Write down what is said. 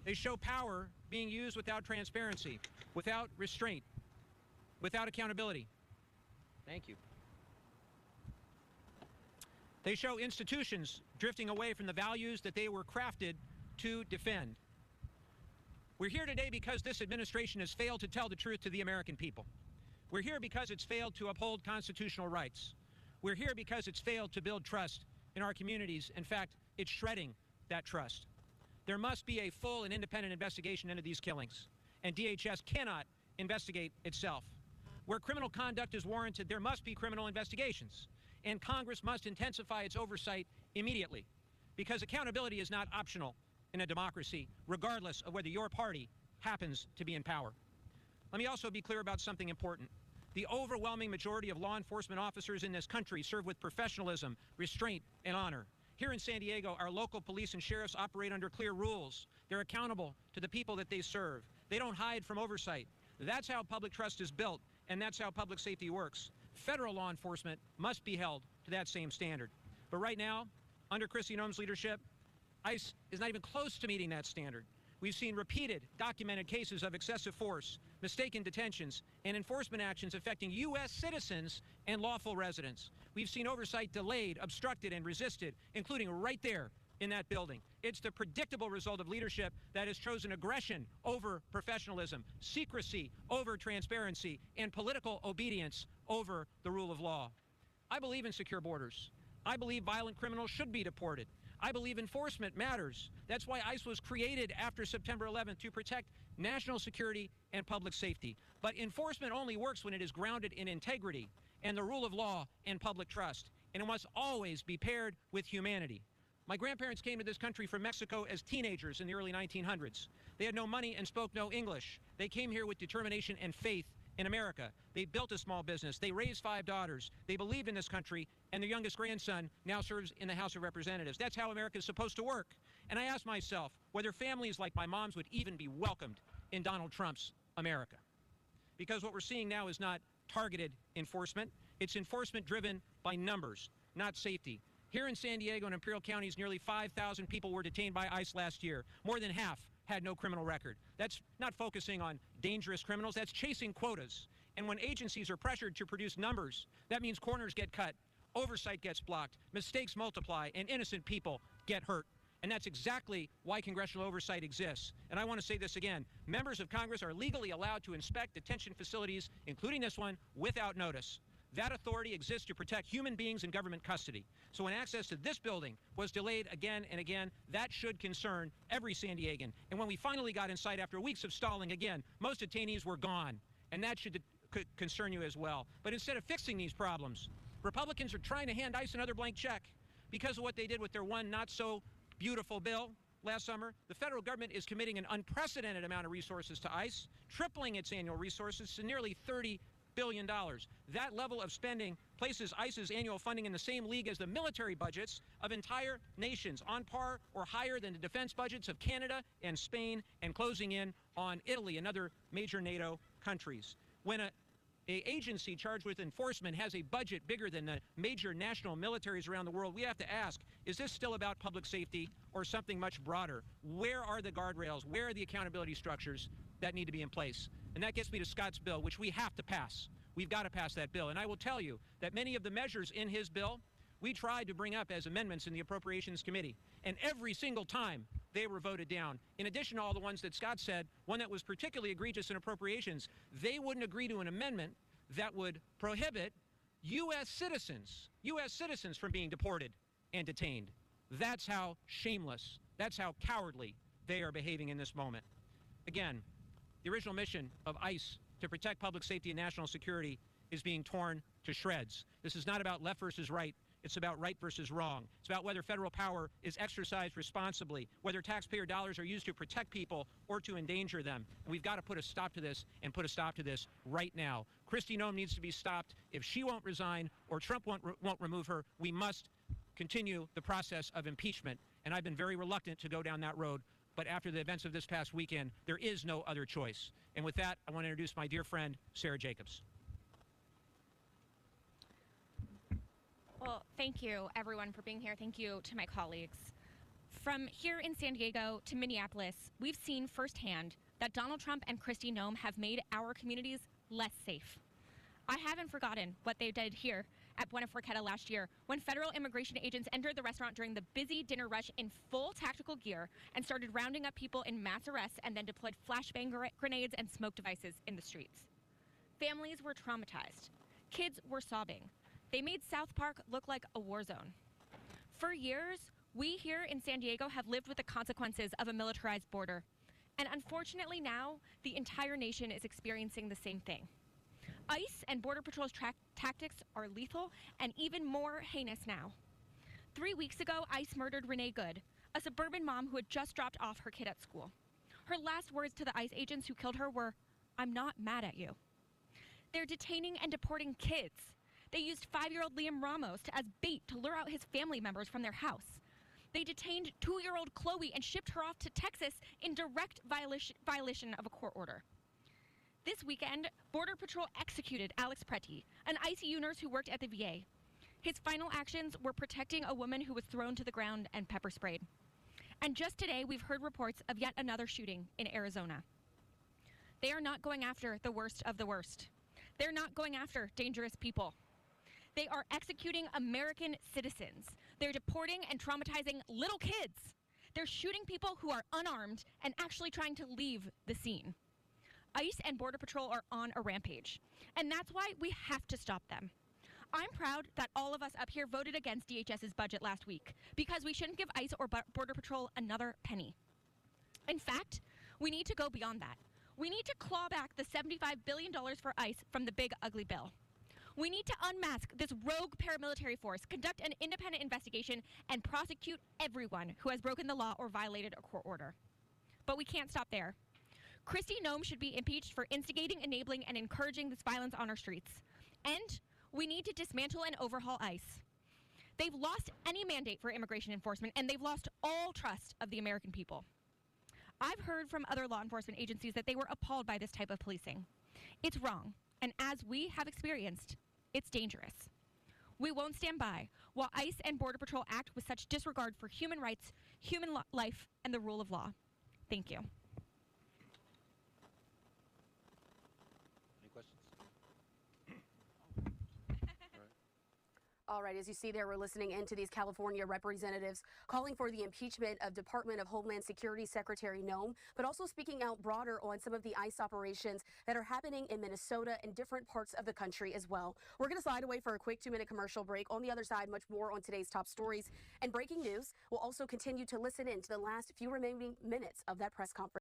They show power being used without transparency, without restraint, without accountability. Thank you. They show institutions drifting away from the values that they were crafted to defend. We're here today because this administration has failed to tell the truth to the American people. We're here because it's failed to uphold constitutional rights. We're here because it's failed to build trust in our communities. In fact, it's shredding that trust. There must be a full and independent investigation into these killings, and DHS cannot investigate itself. Where criminal conduct is warranted, there must be criminal investigations, and Congress must intensify its oversight immediately, because accountability is not optional in a democracy, regardless of whether your party happens to be in power. Let me also be clear about something important. The overwhelming majority of law enforcement officers in this country serve with professionalism, restraint, and honor. Here in San Diego, our local police and sheriffs operate under clear rules. They're accountable to the people that they serve. They don't hide from oversight. That's how public trust is built, and that's how public safety works. Federal law enforcement must be held to that same standard. But right now, under Kristi Noem's leadership, ICE is not even close to meeting that standard. We've seen repeated documented cases of excessive force, mistaken detentions, and enforcement actions affecting U.S. citizens and lawful residents. We've seen oversight delayed, obstructed, and resisted, including right there in that building. It's the predictable result of leadership that has chosen aggression over professionalism, secrecy over transparency, and political obedience over the rule of law. I believe in secure borders. I believe violent criminals should be deported. I believe enforcement matters. That's why ICE was created after September 11th, to protect national security and public safety. But enforcement only works when it is grounded in integrity and the rule of law and public trust. And it must always be paired with humanity. My grandparents came to this country from Mexico as teenagers in the early 1900s. They had no money and spoke no English. They came here with determination and faith in America. They built a small business. They raised 5 daughters. They believed in this country, and their youngest grandson now serves in the House of Representatives. That's how America is supposed to work. And I ask myself whether families like my mom's would even be welcomed in Donald Trump's America. Because what we're seeing now is not targeted enforcement. It's enforcement driven by numbers, not safety. Here in San Diego and Imperial Counties, nearly 5,000 people were detained by ICE last year. More than half had no criminal record. That's not focusing on dangerous criminals, that's chasing quotas. And when agencies are pressured to produce numbers, that means corners get cut, oversight gets blocked, mistakes multiply, and innocent people get hurt. And that's exactly why congressional oversight exists. And I want to say this again. Members of Congress are legally allowed to inspect detention facilities, including this one, without notice. That authority exists to protect human beings in government custody. So when access to this building was delayed again and again, that should concern every San Diegan. And when we finally got inside after weeks of stalling again, most detainees were gone. And that should concern you as well. But instead of fixing these problems, Republicans are trying to hand ICE another blank check. Because of what they did with their one not so beautiful bill last summer, the federal government is committing an unprecedented amount of resources to ICE, tripling its annual resources to nearly $30 billion. That level of spending places ICE's annual funding in the same league as the military budgets of entire nations, on par or higher than the defense budgets of Canada and Spain, and closing in on Italy and other major NATO countries. When an agency charged with enforcement has a budget bigger than the major national militaries around the world, we have to ask, is this still about public safety or something much broader? Where are the guardrails? Where are the accountability structures that need to be in place? And that gets me to Scott's bill, which we have to pass. We've got to pass that bill. And I will tell you that many of the measures in his bill, we tried to bring up as amendments in the Appropriations Committee. And every single time, they were voted down. In addition to all the ones that Scott said, one that was particularly egregious in appropriations, they wouldn't agree to an amendment that would prohibit U.S. citizens from being deported and detained. That's how shameless, that's how cowardly they are behaving in this moment. Again, the original mission of ICE to protect public safety and national security is being torn to shreds. This is not about left versus right. It's about right versus wrong. It's about whether federal power is exercised responsibly, whether taxpayer dollars are used to protect people or to endanger them. And we've got to put a stop to this, and put a stop to this right now. Kristi Noem needs to be stopped. If she won't resign or Trump won't remove her, we must continue the process of impeachment. And I've been very reluctant to go down that road. But after the events of this past weekend, there is no other choice. And with that, I want to introduce my dear friend, Sarah Jacobs. Well, thank you, everyone, for being here. Thank you to my colleagues. From here in San Diego to Minneapolis, we've seen firsthand that Donald Trump and Kristi Noem have made our communities less safe. I haven't forgotten what they did here at Buena Forqueta last year when federal immigration agents entered the restaurant during the busy dinner rush in full tactical gear and started rounding up people in mass arrests and then deployed flashbang grenades and smoke devices in the streets. Families were traumatized. Kids were sobbing. They made South Park look like a war zone. For years, we here in San Diego have lived with the consequences of a militarized border. And unfortunately now, the entire nation is experiencing the same thing. ICE and Border Patrol's tactics are lethal and even more heinous now. 3 weeks ago, ICE murdered Renee Good, a suburban mom who had just dropped off her kid at school. Her last words to the ICE agents who killed her were, "I'm not mad at you." They're detaining and deporting kids. They used 5-year-old Liam Ramos as bait to lure out his family members from their house. They detained 2-year-old Chloe and shipped her off to Texas in direct violation of a court order. This weekend, Border Patrol executed Alex Pretti, an ICU nurse who worked at the VA. His final actions were protecting a woman who was thrown to the ground and pepper sprayed. And just today, we've heard reports of yet another shooting in Arizona. They are not going after the worst of the worst. They're not going after dangerous people. They are executing American citizens. They're deporting and traumatizing little kids. They're shooting people who are unarmed and actually trying to leave the scene. ICE and Border Patrol are on a rampage, and that's why we have to stop them. I'm proud that all of us up here voted against DHS's budget last week because we shouldn't give ICE or Border Patrol another penny. In fact, we need to go beyond that. We need to claw back the $75 billion for ICE from the big ugly bill. We need to unmask this rogue paramilitary force, conduct an independent investigation, and prosecute everyone who has broken the law or violated a court order. But we can't stop there. Kristi Noem should be impeached for instigating, enabling, and encouraging this violence on our streets. And we need to dismantle and overhaul ICE. They've lost any mandate for immigration enforcement, and they've lost all trust of the American people. I've heard from other law enforcement agencies that they were appalled by this type of policing. It's wrong, and as we have experienced, it's dangerous. We won't stand by while ICE and Border Patrol act with such disregard for human rights, human life, and the rule of law. Thank you. Any questions? All right, as you see there, we're listening into these California representatives calling for the impeachment of Department of Homeland Security Secretary Noem, but also speaking out broader on some of the ICE operations that are happening in Minnesota and different parts of the country as well. We're going to slide away for a quick 2-minute commercial break. On the other side, much more on today's top stories and breaking news. We'll also continue to listen in to the last few remaining minutes of that press conference.